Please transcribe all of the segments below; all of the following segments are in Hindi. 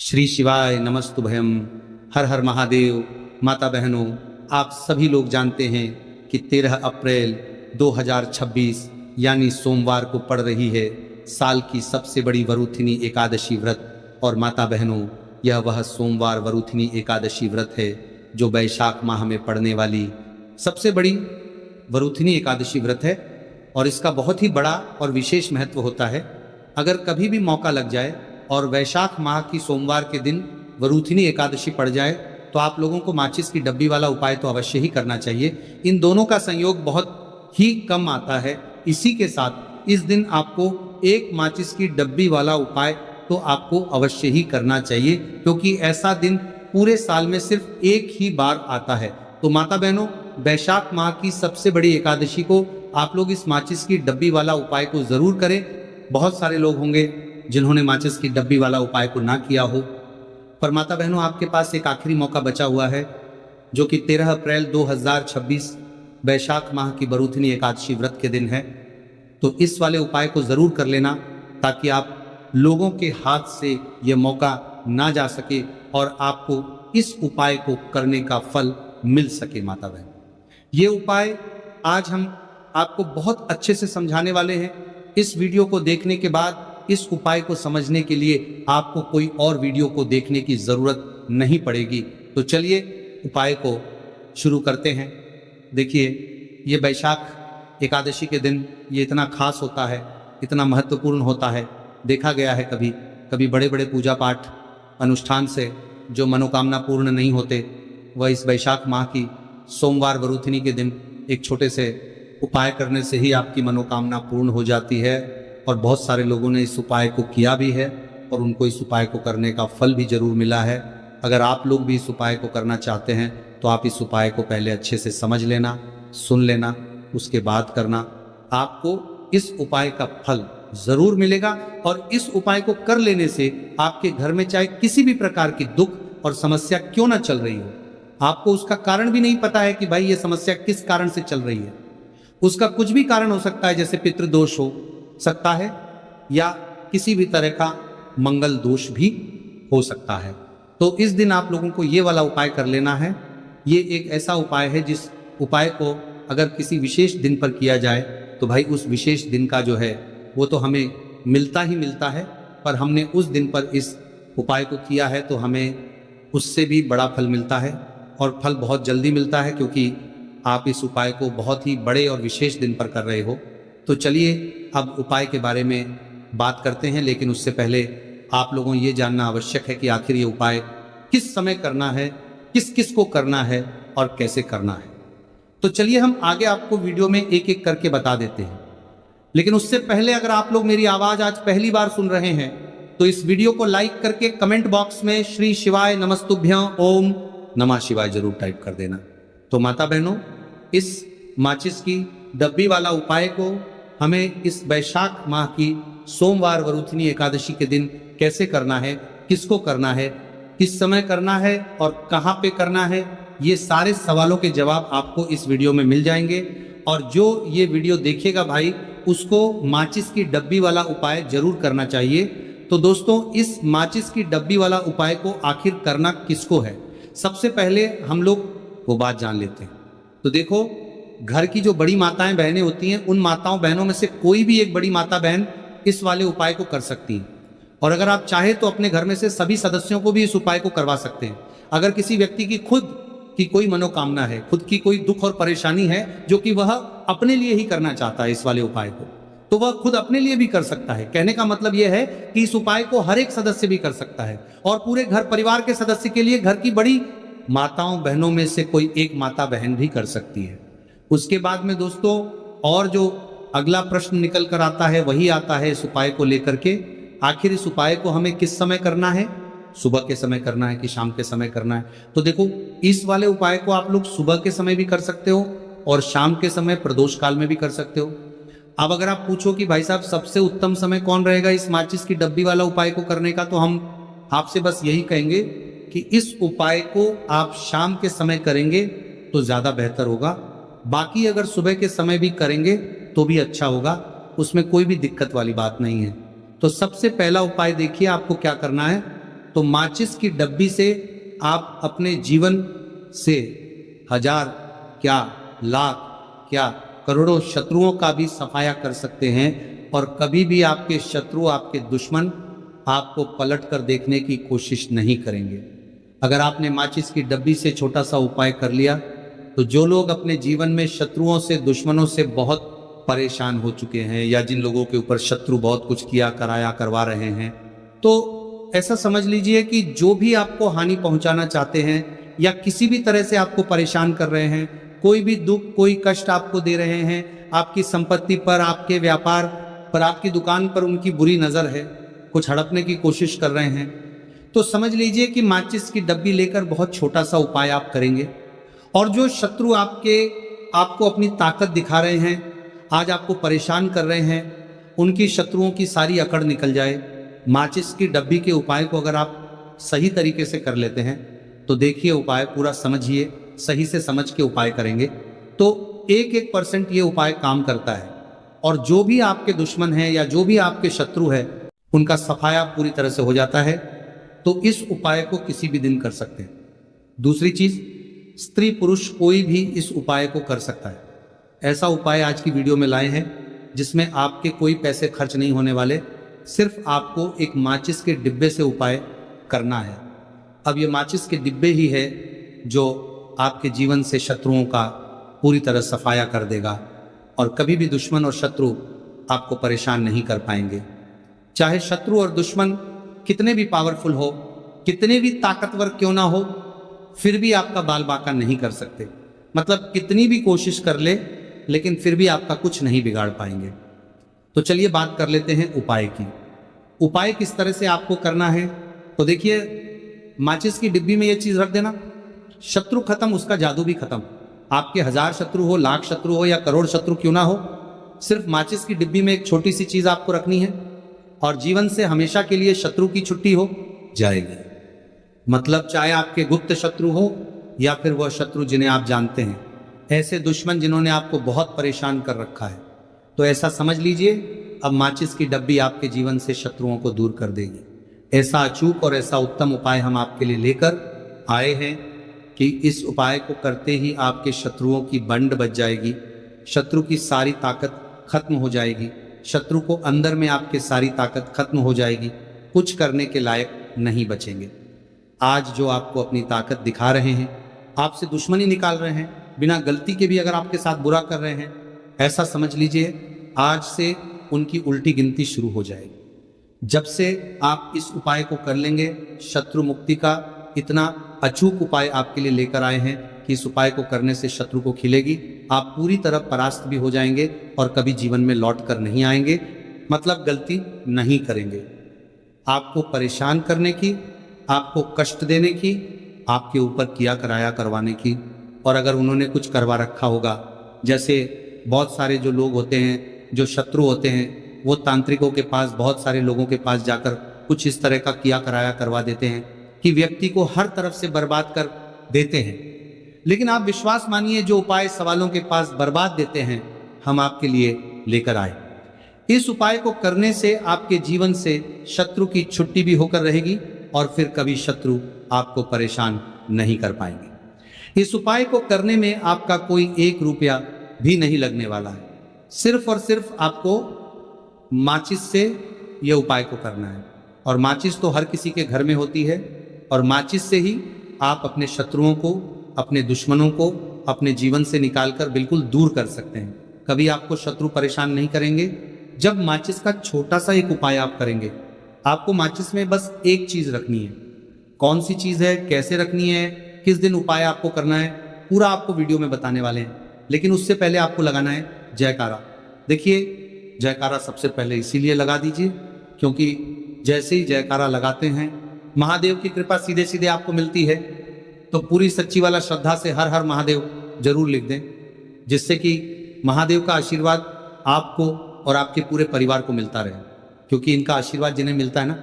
श्री शिवाय नमस्तुभयम। हर हर महादेव। माता बहनों, आप सभी लोग जानते हैं कि 13 अप्रैल 2026 यानी सोमवार को पड़ रही है साल की सबसे बड़ी वरूथिनी एकादशी व्रत। और माता बहनों, यह वह सोमवार वरूथिनी एकादशी व्रत है जो वैशाख माह में पड़ने वाली सबसे बड़ी वरूथिनी एकादशी व्रत है। और इसका बहुत ही बड़ा और विशेष महत्व होता है। अगर कभी भी मौका लग जाए और वैशाख माह की सोमवार के दिन वरूथिनी एकादशी पड़ जाए तो आप लोगों को माचिस की डब्बी वाला उपाय तो अवश्य ही करना चाहिए। इन दोनों का संयोग बहुत ही कम आता है। इसी के साथ इस दिन आपको एक माचिस की डब्बी वाला उपाय तो आपको अवश्य ही करना चाहिए, क्योंकि ऐसा दिन पूरे साल में सिर्फ एक ही बार आता है। तो माता बहनों, वैशाख माह की सबसे बड़ी एकादशी को आप लोग इस माचिस की डब्बी वाला उपाय को जरूर करें। बहुत सारे लोग होंगे जिन्होंने माचिस की डब्बी वाला उपाय को ना किया हो, पर माता बहनों, आपके पास एक आखिरी मौका बचा हुआ है जो कि 13 अप्रैल 2026 वैशाख माह की वरूथिनी एकादशी व्रत के दिन है। तो इस वाले उपाय को जरूर कर लेना ताकि आप लोगों के हाथ से यह मौका ना जा सके और आपको इस उपाय को करने का फल मिल सके। माता बहन, ये उपाय आज हम आपको बहुत अच्छे से समझाने वाले हैं। इस वीडियो को देखने के बाद इस उपाय को समझने के लिए आपको कोई और वीडियो को देखने की जरूरत नहीं पड़ेगी। तो चलिए उपाय को शुरू करते हैं। देखिए, ये वैशाख एकादशी के दिन ये इतना खास होता है, इतना महत्वपूर्ण होता है। देखा गया है कभी कभी बड़े बड़े पूजा पाठ अनुष्ठान से जो मनोकामना पूर्ण नहीं होते, वह इस वैशाख माह की सोमवार वरूथिनी के दिन एक छोटे से उपाय करने से ही आपकी मनोकामना पूर्ण हो जाती है। और बहुत सारे लोगों ने इस उपाय को किया भी है और उनको इस उपाय को करने का फल भी जरूर मिला है। अगर आप लोग भी इस उपाय को करना चाहते हैं तो आप इस उपाय को पहले अच्छे से समझ लेना, सुन लेना, उसके बाद करना। आपको इस उपाय का फल जरूर मिलेगा। और इस उपाय को कर लेने से आपके घर में चाहे किसी भी प्रकार की दुख और समस्या क्यों ना चल रही हो, आपको उसका कारण भी नहीं पता है कि भाई ये समस्या किस कारण से चल रही है। उसका कुछ भी कारण हो सकता है, जैसे पितृदोष हो सकता है या किसी भी तरह का मंगल दोष भी हो सकता है। तो इस दिन आप लोगों को ये वाला उपाय कर लेना है। ये एक ऐसा उपाय है जिस उपाय को अगर किसी विशेष दिन पर किया जाए तो भाई उस विशेष दिन का जो है वो तो हमें मिलता ही मिलता है, पर हमने उस दिन पर इस उपाय को किया है तो हमें उससे भी बड़ा फल मिलता है। और फल बहुत जल्दी मिलता है क्योंकि आप इस उपाय को बहुत ही बड़े और विशेष दिन पर कर रहे हो। तो चलिए अब उपाय के बारे में बात करते हैं, लेकिन उससे पहले आप लोगों ये जानना आवश्यक है कि आखिर ये उपाय किस समय करना है, किस किस को करना है और कैसे करना है। तो चलिए हम आगे आपको वीडियो में एक एक करके बता देते हैं। लेकिन उससे पहले अगर आप लोग मेरी आवाज आज पहली बार सुन रहे हैं तो इस वीडियो को लाइक करके कमेंट बॉक्स में श्री शिवाय नमस्तुभ्यं ओम नमः शिवाय जरूर टाइप कर देना। तो माता बहनों, इस माचिस की डब्बी वाला उपाय को हमें इस वैशाख माह की सोमवार वरूथिनी एकादशी के दिन कैसे करना है, किसको करना है, किस समय करना है और कहाँ पे करना है, ये सारे सवालों के जवाब आपको इस वीडियो में मिल जाएंगे। और जो ये वीडियो देखेगा भाई, उसको माचिस की डब्बी वाला उपाय जरूर करना चाहिए। तो दोस्तों, इस माचिस की डब्बी वाला उपाय को आखिर करना किसको है, सबसे पहले हम लोग वो बात जान लेते हैं। तो देखो, घर की जो बड़ी माताएं बहनें होती हैं, उन माताओं बहनों में से कोई भी एक बड़ी माता बहन इस वाले उपाय को कर सकती है। और अगर आप चाहे तो अपने घर में से सभी सदस्यों को भी इस उपाय को करवा सकते हैं। अगर किसी व्यक्ति की खुद की कोई मनोकामना है, खुद की कोई दुख और परेशानी है जो कि वह अपने लिए ही करना चाहता है इस वाले उपाय को, तो वह खुद अपने लिए भी कर सकता है। कहने का मतलब यह है कि इस उपाय को हर एक सदस्य भी कर सकता है और पूरे घर परिवार के सदस्य के लिए घर की बड़ी माताओं बहनों में से कोई एक माता बहन भी कर सकती है। उसके बाद में दोस्तों, और जो अगला प्रश्न निकल कर आता है वही आता है इस उपाय को लेकर के, आखिर इस उपाय को हमें किस समय करना है, सुबह के समय करना है कि शाम के समय करना है। तो देखो, इस वाले उपाय को आप लोग सुबह के समय भी कर सकते हो और शाम के समय प्रदोष काल में भी कर सकते हो। अब अगर आप पूछो कि भाई साहब सबसे उत्तम समय कौन रहेगा इस माचिस की डब्बी वाला उपाय को करने का, तो हम आपसे बस यही कहेंगे कि इस उपाय को आप शाम के समय करेंगे तो ज्यादा बेहतर होगा। बाकी अगर सुबह के समय भी करेंगे तो भी अच्छा होगा, उसमें कोई भी दिक्कत वाली बात नहीं है। तो सबसे पहला उपाय देखिए आपको क्या करना है। तो माचिस की डब्बी से आप अपने जीवन से हजार क्या लाख क्या करोड़ों शत्रुओं का भी सफाया कर सकते हैं। और कभी भी आपके शत्रु, आपके दुश्मन आपको पलट कर देखने की कोशिश नहीं करेंगे। अगर आपने माचिस की डब्बी से छोटा सा उपाय कर लिया तो जो लोग अपने जीवन में शत्रुओं से, दुश्मनों से बहुत परेशान हो चुके हैं, या जिन लोगों के ऊपर शत्रु बहुत कुछ किया कराया करवा रहे हैं, तो ऐसा समझ लीजिए कि जो भी आपको हानि पहुंचाना चाहते हैं या किसी भी तरह से आपको परेशान कर रहे हैं, कोई भी दुख, कोई कष्ट आपको दे रहे हैं, आपकी संपत्ति पर, आपके व्यापार पर, आपकी दुकान पर उनकी बुरी नजर है, कुछ हड़पने की कोशिश कर रहे हैं, तो समझ लीजिए कि माचिस की डब्बी लेकर बहुत छोटा सा उपाय आप करेंगे। और जो शत्रु आपको अपनी ताकत दिखा रहे हैं, आज आपको परेशान कर रहे हैं, उनकी शत्रुओं की सारी अकड़ निकल जाए। माचिस की डब्बी के उपाय को अगर आप सही तरीके से कर लेते हैं तो देखिए, उपाय पूरा समझिए, सही से समझ के उपाय करेंगे तो 1% ये उपाय काम करता है। और जो भी आपके दुश्मन हैं या जो भी आपके शत्रु है, उनका सफाया पूरी तरह से हो जाता है। तो इस उपाय को किसी भी दिन कर सकते हैं। दूसरी चीज, स्त्री पुरुष कोई भी इस उपाय को कर सकता है। ऐसा उपाय आज की वीडियो में लाए हैं जिसमें आपके कोई पैसे खर्च नहीं होने वाले, सिर्फ आपको एक माचिस के डिब्बे से उपाय करना है। अब ये माचिस के डिब्बे ही है जो आपके जीवन से शत्रुओं का पूरी तरह सफाया कर देगा और कभी भी दुश्मन और शत्रु आपको परेशान नहीं कर पाएंगे। चाहे शत्रु और दुश्मन कितने भी पावरफुल हो, कितने भी ताकतवर क्यों ना हो, फिर भी आपका बाल बाका नहीं कर सकते। मतलब कितनी भी कोशिश कर ले, लेकिन फिर भी आपका कुछ नहीं बिगाड़ पाएंगे। तो चलिए बात कर लेते हैं उपाय की। उपाय किस तरह से आपको करना है, तो देखिए, माचिस की डिब्बी में ये चीज रख देना, शत्रु खत्म, उसका जादू भी खत्म। आपके 1000 शत्रु हो, लाख शत्रु हो या करोड़ शत्रु क्यों ना हो, सिर्फ माचिस की डिब्बी में एक छोटी सी चीज आपको रखनी है और जीवन से हमेशा के लिए शत्रु की छुट्टी हो जाएगी। मतलब चाहे आपके गुप्त शत्रु हो या फिर वह शत्रु जिन्हें आप जानते हैं, ऐसे दुश्मन जिन्होंने आपको बहुत परेशान कर रखा है, तो ऐसा समझ लीजिए अब माचिस की डब्बी आपके जीवन से शत्रुओं को दूर कर देगी। ऐसा अचूक और ऐसा उत्तम उपाय हम आपके लिए लेकर आए हैं कि इस उपाय को करते ही आपके शत्रुओं की बंड बच जाएगी, शत्रु की सारी ताकत खत्म हो जाएगी, शत्रु को अंदर में आपके सारी ताकत खत्म हो जाएगी, कुछ करने के लायक नहीं बचेंगे। आज जो आपको अपनी ताकत दिखा रहे हैं, आपसे दुश्मनी निकाल रहे हैं, बिना गलती के भी अगर आपके साथ बुरा कर रहे हैं, ऐसा समझ लीजिए आज से उनकी उल्टी गिनती शुरू हो जाएगी। जब से आप इस उपाय को कर लेंगे, शत्रु मुक्ति का इतना अचूक उपाय आपके लिए लेकर आए हैं कि इस उपाय को करने से शत्रु को खिलेगी, आप पूरी तरह परास्त भी हो जाएंगे और कभी जीवन में लौट कर नहीं आएंगे। मतलब गलती नहीं करेंगे। आपको परेशान करने की, आपको कष्ट देने की, आपके ऊपर किया कराया करवाने की, और अगर उन्होंने कुछ करवा रखा होगा, जैसे बहुत सारे जो लोग होते हैं, जो शत्रु होते हैं, वो तांत्रिकों के पास, बहुत सारे लोगों के पास जाकर कुछ इस तरह का किया कराया करवा देते हैं कि व्यक्ति को हर तरफ से बर्बाद कर देते हैं। लेकिन आप विश्वास मानिए, जो उपाय सवालों के पास बर्बाद देते हैं, हम आपके लिए लेकर आए। इस उपाय को करने से आपके जीवन से शत्रु की छुट्टी भी होकर रहेगी और फिर कभी शत्रु आपको परेशान नहीं कर पाएंगे। इस उपाय को करने में आपका कोई 1 रुपया भी नहीं लगने वाला है। सिर्फ और सिर्फ आपको माचिस से यह उपाय को करना है, और माचिस तो हर किसी के घर में होती है, और माचिस से ही आप अपने शत्रुओं को, अपने दुश्मनों को अपने जीवन से निकालकर बिल्कुल दूर कर सकते हैं। कभी आपको शत्रु परेशान नहीं करेंगे जब माचिस का छोटा सा एक उपाय आप करेंगे। आपको माचिस में बस एक चीज रखनी है। कौन सी चीज है, कैसे रखनी है, किस दिन उपाय आपको करना है, पूरा आपको वीडियो में बताने वाले हैं। लेकिन उससे पहले आपको लगाना है जयकारा। देखिए, जयकारा सबसे पहले इसीलिए लगा दीजिए क्योंकि जैसे ही जयकारा लगाते हैं, महादेव की कृपा सीधे सीधे आपको मिलती है। तो पूरी सच्ची वाला श्रद्धा से हर हर महादेव जरूर लिख दें, जिससे कि महादेव का आशीर्वाद आपको और आपके पूरे परिवार को मिलता रहे। क्योंकि इनका आशीर्वाद जिन्हें मिलता है ना,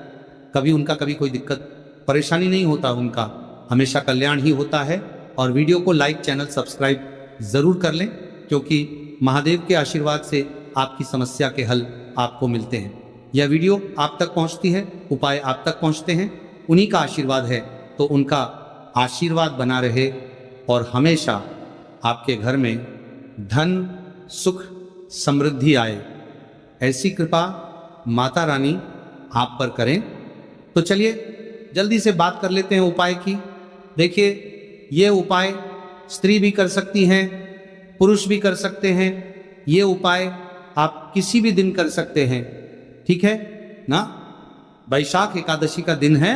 कभी उनका कभी कोई दिक्कत परेशानी नहीं होता, उनका हमेशा कल्याण ही होता है। और वीडियो को लाइक, चैनल सब्सक्राइब जरूर कर लें, क्योंकि महादेव के आशीर्वाद से आपकी समस्या के हल आपको मिलते हैं। यह वीडियो आप तक पहुंचती है, उपाय आप तक पहुंचते हैं, उन्हीं का आशीर्वाद है, तो उनका आशीर्वाद बना रहे और हमेशा आपके घर में धन, सुख, समृद्धि आए, ऐसी कृपा माता रानी आप पर करें। तो चलिए जल्दी से बात कर लेते हैं उपाय की। देखिए, ये उपाय स्त्री भी कर सकती हैं, पुरुष भी कर सकते हैं। ये उपाय आप किसी भी दिन कर सकते हैं, ठीक है ना। वैशाख एकादशी का दिन है,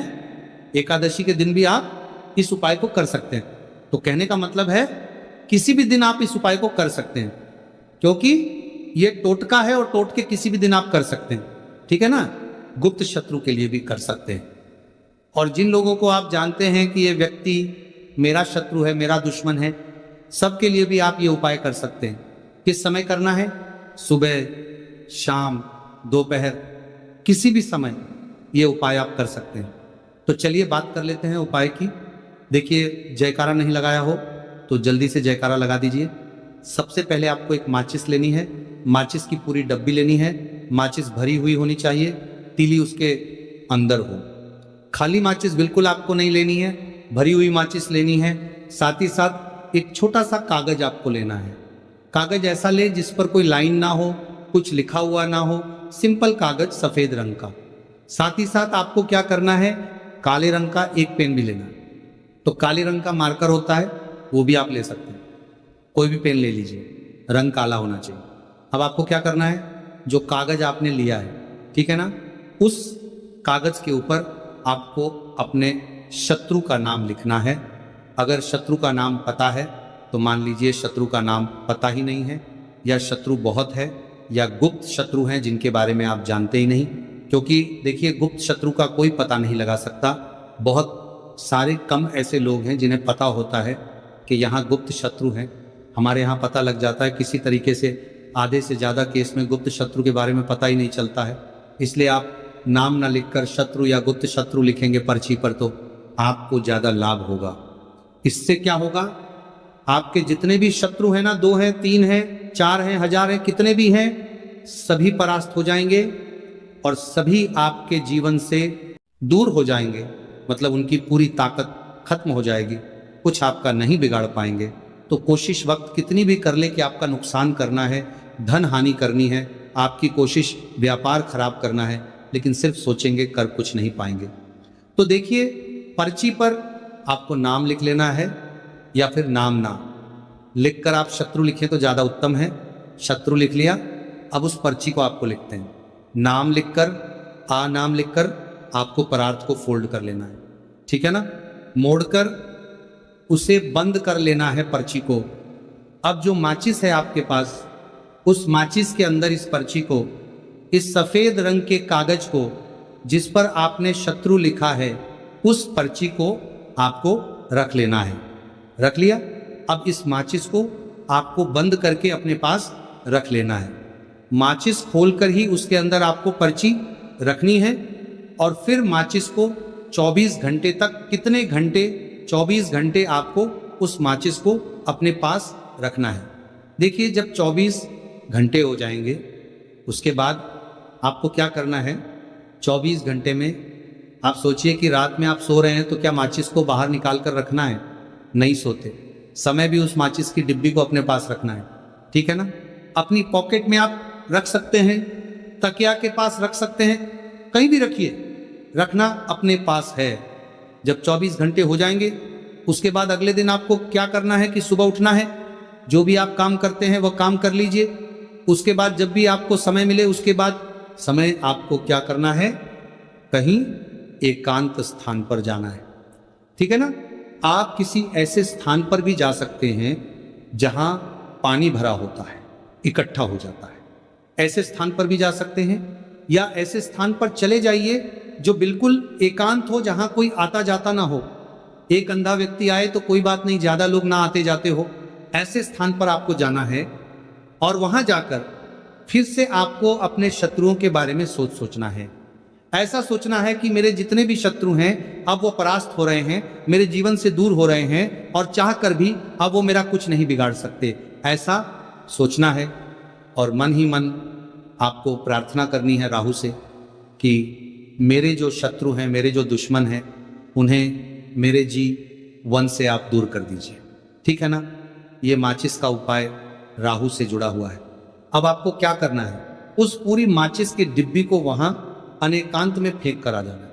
एकादशी के दिन भी आप इस उपाय को कर सकते हैं। तो कहने का मतलब है किसी भी दिन आप इस उपाय को कर सकते हैं, क्योंकि ये टोटका है और टोटके किसी भी दिन आप कर सकते हैं, ठीक है ना। गुप्त शत्रु के लिए भी कर सकते हैं। और जिन लोगों को आप जानते हैं कि ये व्यक्ति मेरा शत्रु है, मेरा दुश्मन है, सबके लिए भी आप ये उपाय कर सकते हैं। किस समय करना है? सुबह, शाम, दोपहर, किसी भी समय ये उपाय आप कर सकते हैं। तो चलिए बात कर लेते हैं उपाय की। देखिए, जयकारा नहीं लगाया हो तो जल्दी से जयकारा लगा दीजिए। सबसे पहले आपको एक माचिस लेनी है, माचिस की पूरी डब्बी लेनी है। माचिस भरी हुई होनी चाहिए, तीली उसके अंदर हो। खाली माचिस बिल्कुल आपको नहीं लेनी है, भरी हुई माचिस लेनी है। साथ ही साथ एक छोटा सा कागज आपको लेना है। कागज ऐसा ले जिस पर कोई लाइन ना हो, कुछ लिखा हुआ ना हो, सिंपल कागज सफेद रंग का। साथ ही साथ आपको क्या करना है, काले रंग का एक पेन भी लेना है। तो काले रंग का मार्कर होता है, वो भी आप ले सकते हैं, कोई भी पेन ले लीजिए, रंग काला होना चाहिए। अब आपको क्या करना है, जो कागज आपने लिया है, ठीक है ना, उस कागज के ऊपर आपको अपने शत्रु का नाम लिखना है। अगर शत्रु का नाम पता है तो मान लीजिए शत्रु का नाम पता ही नहीं है, या शत्रु बहुत है, या गुप्त शत्रु हैं जिनके बारे में आप जानते ही नहीं। क्योंकि देखिए, गुप्त शत्रु का कोई पता नहीं लगा सकता। बहुत सारे कम ऐसे लोग हैं जिन्हें पता होता है कि यहाँ गुप्त शत्रु हैं। हमारे यहाँ पता लग जाता है किसी तरीके से। आधे से ज़्यादा केस में गुप्त शत्रु के बारे में पता ही नहीं चलता है। इसलिए आप नाम ना लिखकर शत्रु या गुप्त शत्रु लिखेंगे पर्ची पर तो आपको ज़्यादा लाभ होगा। इससे क्या होगा, आपके जितने भी शत्रु हैं ना, 2 हैं, 3 हैं, 4 हैं, 1000 हैं, कितने भी हैं, सभी परास्त हो जाएंगे और सभी आपके जीवन से दूर हो जाएंगे। मतलब उनकी पूरी ताकत खत्म हो जाएगी, कुछ आपका नहीं बिगाड़ पाएंगे। तो कोशिश वक्त कितनी भी कर ले कि आपका नुकसान करना है, धन हानि करनी है, आपकी कोशिश व्यापार खराब करना है, लेकिन सिर्फ सोचेंगे, कर कुछ नहीं पाएंगे। तो देखिए, पर्ची पर आपको नाम लिख लेना है, या फिर नाम ना लिखकर आप शत्रु लिखें तो ज़्यादा उत्तम है। शत्रु लिख लिया, अब उस पर्ची को आपको लिखते हैं। नाम लिखकर, नाम लिखकर आपको परार्थ को फोल्ड कर लेना है, ठीक है ना, मोड़कर उसे बंद कर लेना है पर्ची को। अब जो माचिस है आपके पास, उस माचिस के अंदर इस पर्ची को, इस सफेद रंग के कागज को जिस पर आपने शत्रु लिखा है, उस पर्ची को आपको रख लेना है। रख लिया। अब इस माचिस को आपको बंद करके अपने पास रख लेना है। माचिस खोलकर ही उसके अंदर आपको पर्ची रखनी है और फिर माचिस को 24 घंटे तक, कितने घंटे, 24 घंटे आपको उस माचिस को अपने पास रखना है। देखिए, जब 24 घंटे हो जाएंगे उसके बाद आपको क्या करना है, 24 घंटे में आप सोचिए कि रात में आप सो रहे हैं तो क्या माचिस को बाहर निकाल कर रखना है? नहीं सोते। समय भी उस माचिस की डिब्बी को अपने पास रखना है, ठीक है ना। अपनी पॉकेट में आप रख सकते हैं, तकिया के पास रख सकते हैं, कहीं भी रखिए, रखना अपने पास है। जब 24 घंटे हो जाएंगे उसके बाद अगले दिन आपको क्या करना है कि सुबह उठना है, जो भी आप काम करते हैं वह काम कर लीजिए। उसके बाद जब भी आपको समय मिले, उसके बाद समय आपको क्या करना है, कहीं एकांत स्थान पर जाना है, ठीक है ना। आप किसी ऐसे स्थान पर भी जा सकते हैं जहां पानी भरा होता है, इकट्ठा हो जाता है, ऐसे स्थान पर भी जा सकते हैं। या ऐसे स्थान पर चले जाइए जो बिल्कुल एकांत हो, जहां कोई आता जाता ना हो। एक अंधा व्यक्ति आए तो कोई बात नहीं, ज्यादा लोग ना आते जाते हो, ऐसे स्थान पर आपको जाना है। और वहां जाकर फिर से आपको अपने शत्रुओं के बारे में सोचना है। ऐसा सोचना है कि मेरे जितने भी शत्रु हैं अब वो परास्त हो रहे हैं, मेरे जीवन से दूर हो रहे हैं, और चाह कर भी अब वो मेरा कुछ नहीं बिगाड़ सकते, ऐसा सोचना है। और मन ही मन आपको प्रार्थना करनी है राहु से कि मेरे जो शत्रु हैं, मेरे जो दुश्मन हैं, उन्हें मेरे जी वन से आप दूर कर दीजिए। ठीक है ना। ये माचिस का उपाय राहु से जुड़ा हुआ है। अब आपको क्या करना है, उस पूरी माचिस की डिब्बी को वहां अनेकांत में फेंक कर आ जाना है।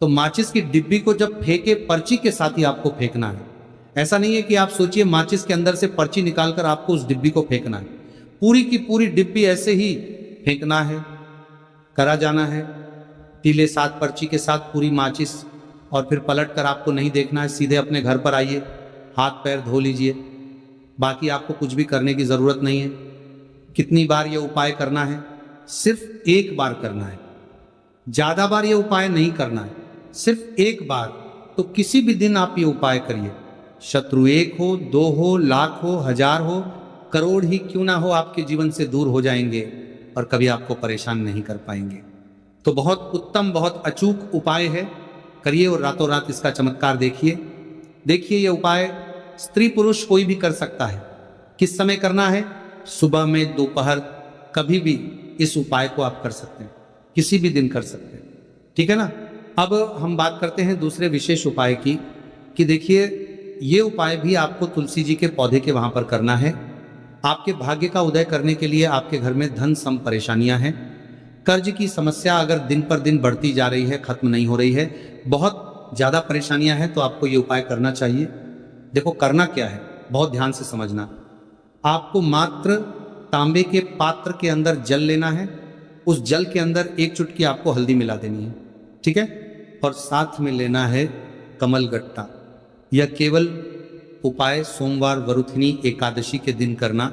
तो माचिस की डिब्बी को जब फेंके, पर्ची के साथ ही आपको फेंकना है। ऐसा नहीं है कि आप सोचिए माचिस के अंदर से पर्ची निकालकर आपको उस डिब्बी को फेंकना है। पूरी की पूरी डिब्बी ऐसे ही फेंकना है, करा जाना है तीले साथ पर्ची के साथ पूरी माचिस, और फिर पलट कर आपको नहीं देखना है, सीधे अपने घर पर आइए, हाथ पैर धो लीजिए। बाकी आपको कुछ भी करने की ज़रूरत नहीं है। कितनी बार ये उपाय करना है? सिर्फ एक बार करना है। ज़्यादा बार ये उपाय नहीं करना है, सिर्फ एक बार। तो किसी भी दिन आप ये उपाय करिए। शत्रु 1 हो, 2 हो, लाख हो, 1000 हो, करोड़ ही क्यों ना हो, आपके जीवन से दूर हो जाएंगे और कभी आपको परेशान नहीं कर पाएंगे। तो बहुत उत्तम, बहुत अचूक उपाय है, करिए और रातों रात इसका चमत्कार देखिए। देखिए ये उपाय स्त्री पुरुष कोई भी कर सकता है। किस समय करना है? सुबह में, दोपहर, कभी भी इस उपाय को आप कर सकते हैं, किसी भी दिन कर सकते हैं। ठीक है ना। अब हम बात करते हैं दूसरे विशेष उपाय की, कि देखिए ये उपाय भी आपको तुलसी जी के पौधे के वहां पर करना है। आपके भाग्य का उदय करने के लिए आपके घर में धन सम परेशानियां हैं, कर्ज की समस्या अगर दिन पर दिन बढ़ती जा रही है, खत्म नहीं हो रही है, बहुत ज्यादा परेशानियां हैं, तो आपको ये उपाय करना चाहिए। देखो करना क्या है, बहुत ध्यान से समझना। आपको मात्र तांबे के पात्र के अंदर जल लेना है, उस जल के अंदर 1 चुटकी आपको हल्दी मिला देनी है। ठीक है। और साथ में लेना है कमल गट्टा। यह केवल उपाय सोमवार वरुथिनी एकादशी के दिन करना।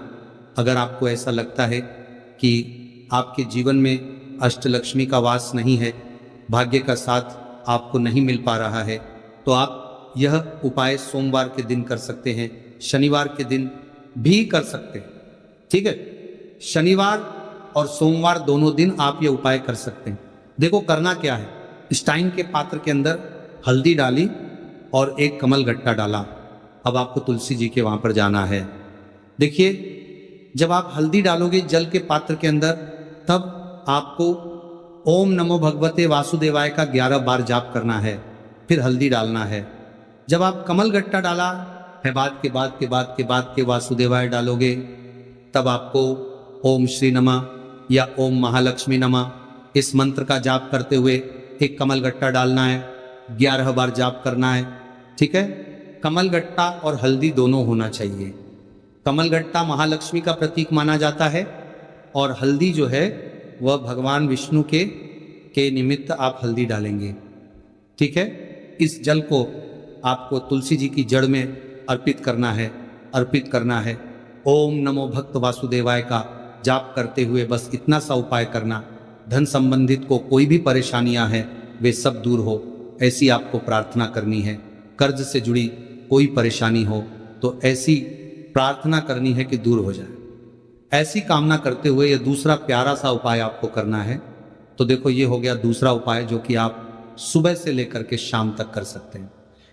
अगर आपको ऐसा लगता है कि आपके जीवन में अष्टलक्ष्मी का वास नहीं है, भाग्य का साथ आपको नहीं मिल पा रहा है, तो आप यह उपाय सोमवार के दिन कर सकते हैं, शनिवार के दिन भी कर सकते हैं। ठीक है। शनिवार और सोमवार दोनों दिन आप ये उपाय कर सकते हैं। देखो करना क्या है, स्टाइन के पात्र के अंदर हल्दी डाली और 1 कमल गट्टा डाला। अब आपको तुलसी जी के वहां पर जाना है। देखिए जब आप हल्दी डालोगे जल के पात्र के अंदर, तब आपको ओम नमो भगवते वासुदेवाय का 11 बार जाप करना है, फिर हल्दी डालना है। जब आप कमल गट्टा डाला है बाद के वासुदेवाय डालोगे, तब आपको ओम श्री नमः या ओम महालक्ष्मी नमः इस मंत्र का जाप करते हुए 1 कमल गट्टा डालना है, 11 बार जाप करना है। ठीक है। कमल गट्टा और हल्दी दोनों होना चाहिए। कमल गट्टा महालक्ष्मी का प्रतीक माना जाता है, और हल्दी जो है वह भगवान विष्णु के निमित्त आप हल्दी डालेंगे। ठीक है। इस जल को आपको तुलसी जी की जड़ में अर्पित करना है। ओम नमो भक्त वासुदेवाय का जाप करते हुए बस इतना सा उपाय करना। धन संबंधित को कोई भी परेशानियां हैं वे सब दूर हो, ऐसी आपको प्रार्थना करनी है। कर्ज से जुड़ी कोई परेशानी हो तो ऐसी प्रार्थना करनी है कि दूर हो जाए। ऐसी कामना करते हुए यह दूसरा प्यारा सा उपाय आपको करना है। तो देखो ये हो गया दूसरा उपाय, जो कि आप सुबह से लेकर के शाम तक कर सकते हैं।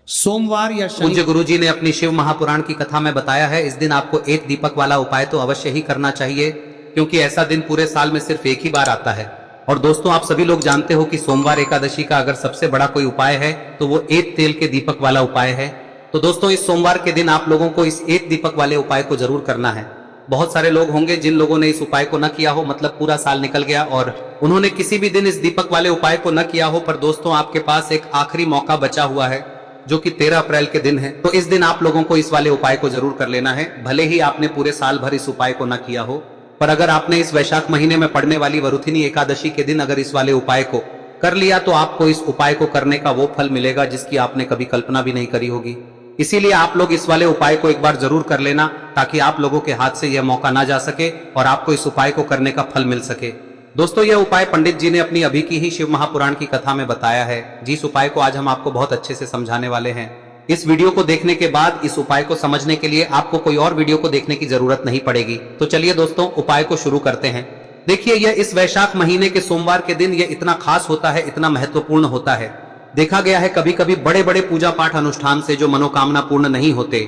सोमवार या पूज्य गुरु जी ने अपनी शिव महापुराण की कथा में बताया है, इस दिन आपको 1 दीपक वाला उपाय तो अवश्य ही करना चाहिए, क्योंकि ऐसा दिन पूरे साल में सिर्फ 1 ही बार आता है। और दोस्तों आप सभी लोग जानते हो कि सोमवार एकादशी का अगर सबसे बड़ा कोई उपाय है तो वो 1 तेल के दीपक वाला उपाय है। तो दोस्तों इस सोमवार के दिन आप लोगों को इस 1 दीपक वाले उपाय को जरूर करना है। बहुत सारे लोग होंगे जिन लोगों ने इस उपाय को न किया हो, मतलब पूरा साल निकल गया और उन्होंने किसी भी दिन इस दीपक वाले उपाय को न किया हो, पर दोस्तों आपके पास एक आखिरी मौका बचा हुआ है, जो कि 13 अप्रैल के दिन है। तो इस दिन आप लोगों को इस वाले उपाय को जरूर कर लेना है, भले ही आपने पूरे साल भर इस उपाय को न किया हो। पर अगर आपने इस वैशाख महीने में पड़ने वाली वरुथिनी एकादशी के दिन अगर इस वाले उपाय को कर लिया, तो आपको इस उपाय को करने का वो फल मिलेगा जिसकी आपने कभी कल्पना भी नहीं करी होगी। इसीलिए आप लोग इस वाले उपाय को एक बार जरूर कर लेना, ताकि आप लोगों के हाथ से यह मौका ना जा सके और आपको इस उपाय को करने का फल मिल सके। दोस्तों यह उपाय पंडित जी ने अपनी अभी की ही शिव महापुराण की कथा में बताया है, जिस उपाय को आज हम आपको बहुत अच्छे से समझाने वाले हैं। इस वीडियो को देखने के बाद इस उपाय को समझने के लिए आपको कोई और वीडियो को देखने की जरूरत नहीं पड़ेगी। तो चलिए दोस्तों उपाय को शुरू करते हैं। देखिए यह इस वैशाख महीने के सोमवार के दिन यह इतना खास होता है, इतना महत्वपूर्ण होता है। देखा गया है कभी कभी बड़े बड़े पूजा पाठ अनुष्ठान से जो मनोकामना पूर्ण नहीं होते,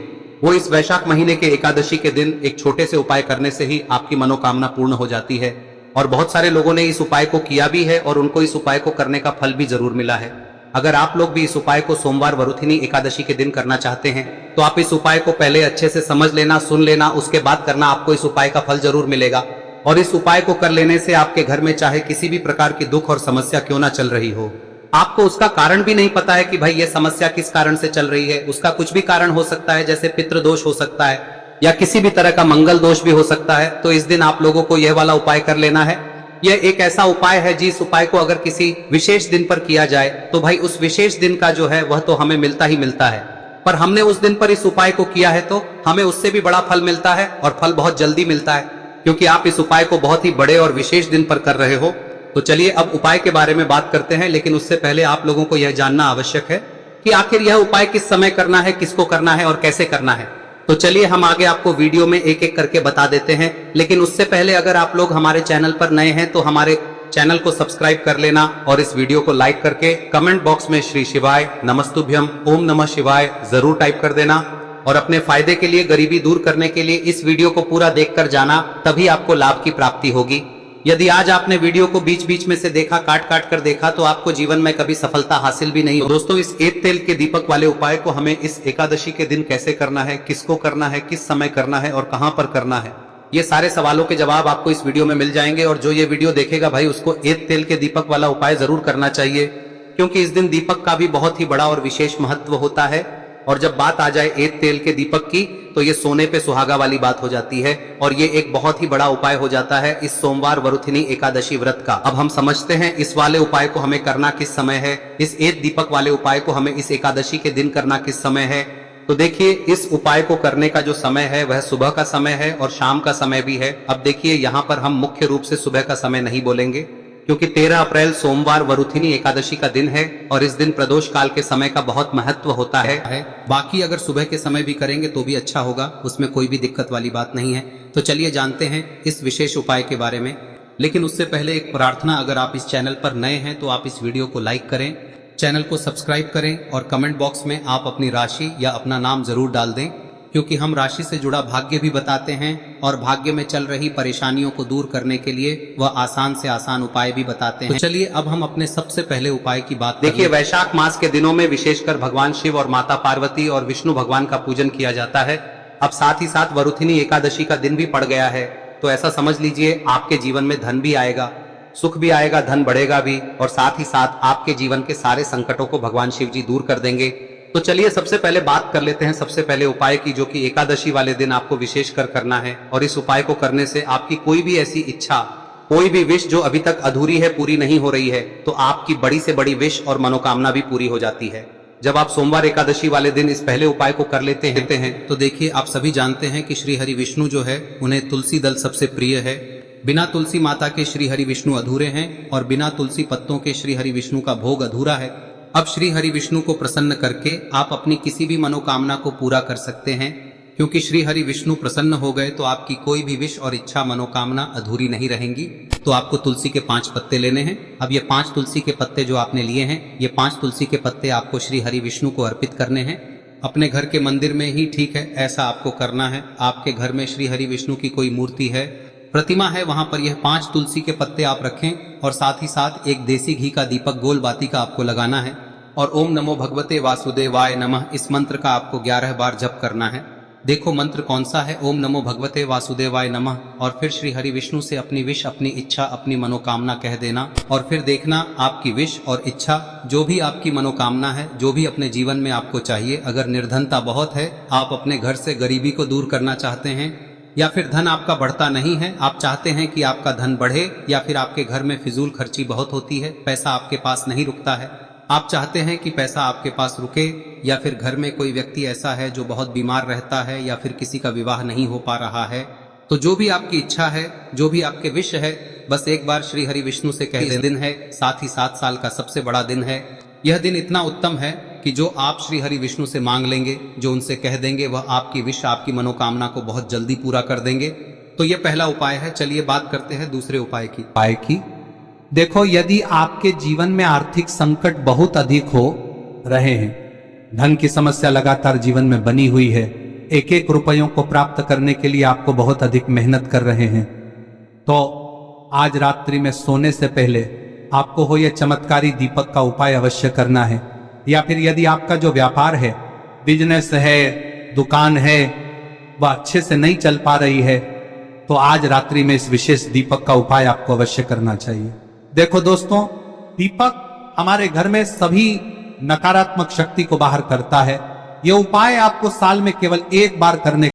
वो इस वैशाख महीने के एकादशी के दिन एक छोटे से उपाय करने से ही आपकी मनोकामना पूर्ण हो जाती है। और बहुत सारे लोगों ने इस उपाय को किया भी है और उनको इस उपाय को करने का फल भी जरूर मिला है। अगर आप लोग भी इस उपाय को सोमवार वरुथिनी एकादशी के दिन करना चाहते हैं तो आप इस उपाय को पहले अच्छे से समझ लेना, सुन लेना, उसके बाद करना। आपको इस उपाय का फल जरूर मिलेगा। और इस उपाय को कर लेने से आपके घर में चाहे किसी भी प्रकार की दुख और समस्या क्यों ना चल रही हो, आपको उसका कारण भी नहीं पता है कि भाई ये समस्या किस कारण से चल रही है, उसका कुछ भी कारण हो सकता है, जैसे पितृदोष हो सकता है या किसी भी तरह का मंगल दोष भी हो सकता है, तो इस दिन आप लोगों को यह वाला उपाय कर लेना है। यह एक ऐसा उपाय है जिस उपाय को अगर किसी विशेष दिन पर किया जाए तो भाई उस विशेष दिन का जो है वह तो हमें मिलता ही मिलता है, पर हमने उस दिन पर इस उपाय को किया है तो हमें उससे भी बड़ा फल मिलता है और फल बहुत जल्दी मिलता है, क्योंकि आप इस उपाय को बहुत ही बड़े और विशेष दिन पर कर रहे हो। तो चलिए अब उपाय के बारे में बात करते हैं, लेकिन उससे पहले आप लोगों को यह जानना आवश्यक है कि आखिर यह उपाय किस समय करना है, किसको करना है और कैसे करना है। तो चलिए हम आगे आपको वीडियो में एक एक करके बता देते हैं, लेकिन उससे पहले अगर आप लोग हमारे चैनल पर नए हैं तो हमारे चैनल को सब्सक्राइब कर लेना और इस वीडियो को लाइक करके कमेंट बॉक्स में श्री शिवाय नमस्तुभ्यम ओम नमः शिवाय जरूर टाइप कर देना। और अपने फायदे के लिए, गरीबी दूर करने के लिए इस वीडियो को पूरा देखकर जाना, तभी आपको लाभ की प्राप्ति होगी। यदि आज आपने वीडियो को बीच बीच में से देखा, काट काट कर देखा, तो आपको जीवन में कभी सफलता हासिल भी नहीं हो। दोस्तों, इस एक तेल के दीपक वाले उपाय को हमें इस एकादशी के दिन कैसे करना है, किसको करना है, किस समय करना है और कहां पर करना है, ये सारे सवालों के जवाब आपको इस वीडियो में मिल जाएंगे। और जो ये वीडियो देखेगा भाई उसको एक तेल के दीपक वाला उपाय जरूर करना चाहिए, क्योंकि इस दिन दीपक का भी बहुत ही बड़ा और विशेष महत्व होता है। और जब बात आ जाए एक तेल के दीपक की तो ये सोने पे सुहागा वाली बात हो जाती है और ये एक बहुत ही बड़ा उपाय हो जाता है इस सोमवार वरुथिनी एकादशी व्रत का। अब हम समझते हैं इस वाले उपाय को हमें करना किस समय है, इस एक दीपक वाले उपाय को हमें इस एकादशी के दिन करना किस समय है। तो देखिए, इस उपाय को करने का जो समय है वह सुबह का समय है और शाम का समय भी है। अब देखिए, यहाँ पर हम मुख्य रूप से सुबह का समय नहीं बोलेंगे, क्योंकि 13 अप्रैल सोमवार वरुथिनी एकादशी का दिन है और इस दिन प्रदोष काल के समय का बहुत महत्व होता है। बाकी अगर सुबह के समय भी करेंगे तो भी अच्छा होगा, उसमें कोई भी दिक्कत वाली बात नहीं है। तो चलिए जानते हैं इस विशेष उपाय के बारे में। लेकिन उससे पहले एक प्रार्थना, अगर आप इस चैनल पर नए हैं तो आप इस वीडियो को लाइक करें, चैनल को सब्सक्राइब करें और कमेंट बॉक्स में आप अपनी राशि या अपना नाम जरूर डाल दें, क्योंकि हम राशि से जुड़ा भाग्य भी बताते हैं और भाग्य में चल रही परेशानियों को दूर करने के लिए वह आसान से आसान उपाय भी बताते हैं। तो चलिए अब हम अपने सबसे पहले उपाय की बात देखिए। वैशाख मास के दिनों में विशेषकर भगवान शिव और माता पार्वती और विष्णु भगवान का पूजन किया जाता है। अब साथ ही साथ वरुथिनी एकादशी का दिन भी पड़ गया है, तो ऐसा समझ लीजिए आपके जीवन में धन भी आएगा, सुख भी आएगा, धन बढ़ेगा भी, और साथ ही साथ आपके जीवन के सारे संकटों को भगवान शिव जी दूर कर देंगे। तो चलिए सबसे पहले बात कर लेते हैं सबसे पहले उपाय की, जो कि एकादशी वाले दिन आपको विशेषकर करना है। और इस उपाय को करने से आपकी कोई भी ऐसी इच्छा, कोई भी विश जो अभी तक अधूरी है, पूरी नहीं हो रही है, तो आपकी बड़ी से बड़ी विश और मनोकामना भी पूरी हो जाती है जब आप सोमवार एकादशी वाले दिन इस पहले उपाय को कर लेते हैं। तो देखिए, आप सभी जानते हैं कि श्री हरि विष्णु जो है उन्हें तुलसी दल सबसे प्रिय है। बिना तुलसी माता के श्री हरि विष्णु अधूरे हैं और बिना तुलसी पत्तों के श्री हरि विष्णु का भोग अधूरा है। अब श्री हरि विष्णु को प्रसन्न करके आप अपनी किसी भी मनोकामना को पूरा कर सकते हैं, क्योंकि श्री हरि विष्णु प्रसन्न हो गए तो आपकी कोई भी विश और इच्छा, मनोकामना अधूरी नहीं रहेंगी। तो आपको तुलसी के 5 पत्ते लेने हैं। अब ये 5 तुलसी के पत्ते जो आपने लिए हैं, ये 5 तुलसी के पत्ते आपको श्री हरि विष्णु को अर्पित करने हैं। अपने घर के मंदिर में ही ठीक है, ऐसा आपको करना है। आपके घर में श्री हरि विष्णु की कोई मूर्ति है, प्रतिमा है, वहां पर यह 5 तुलसी के पत्ते आप रखें और साथ ही साथ एक देसी घी का दीपक गोल बाती का आपको लगाना है और ओम नमो भगवते वासुदेवाय नमः इस मंत्र का आपको 11 बार जप करना है। देखो मंत्र कौन सा है, ओम नमो भगवते वासुदेवाय नमः, और फिर श्री हरि विष्णु से अपनी विश, अपनी इच्छा, अपनी मनोकामना कह देना और फिर देखना आपकी विश और इच्छा, जो भी आपकी मनोकामना है, जो भी अपने जीवन में आपको चाहिए। अगर निर्धनता बहुत है, आप अपने घर से गरीबी को दूर करना चाहते हैं, या फिर धन आपका बढ़ता नहीं है, आप चाहते हैं कि आपका धन बढ़े, या फिर आपके घर में फिजूल खर्ची बहुत होती है, पैसा आपके पास नहीं रुकता है, आप चाहते हैं कि पैसा आपके पास रुके, या फिर घर में कोई व्यक्ति ऐसा है जो बहुत बीमार रहता है, या फिर किसी का विवाह नहीं हो पा रहा है, तो जो भी आपकी इच्छा है, जो भी आपके विश है, बस एक बार श्री हरि विष्णु से कह दें। दिन है, साथ ही 7 साल का सबसे बड़ा दिन है। यह दिन इतना उत्तम है कि जो आप श्री हरि विष्णु से मांग लेंगे, जो उनसे कह देंगे, वह आपकी विश, आपकी मनोकामना को बहुत जल्दी पूरा कर देंगे। तो यह पहला उपाय है। चलिए बात करते हैं दूसरे उपाय की। देखो, यदि आपके जीवन में आर्थिक संकट बहुत अधिक हो रहे हैं, धन की समस्या लगातार जीवन में बनी हुई है, एक एक रुपयों को प्राप्त करने के लिए आपको बहुत अधिक मेहनत कर रहे हैं, तो आज रात्रि में सोने से पहले आपको हो यह चमत्कारी दीपक का उपाय अवश्य करना है। या फिर यदि आपका जो व्यापार है, बिजनेस है, दुकान है, वह अच्छे से नहीं चल पा रही है, तो आज रात्रि में इस विशेष दीपक का उपाय आपको अवश्य करना चाहिए। देखो दोस्तों, दीपक हमारे घर में सभी नकारात्मक शक्ति को बाहर करता है। यह उपाय आपको साल में केवल एक बार करने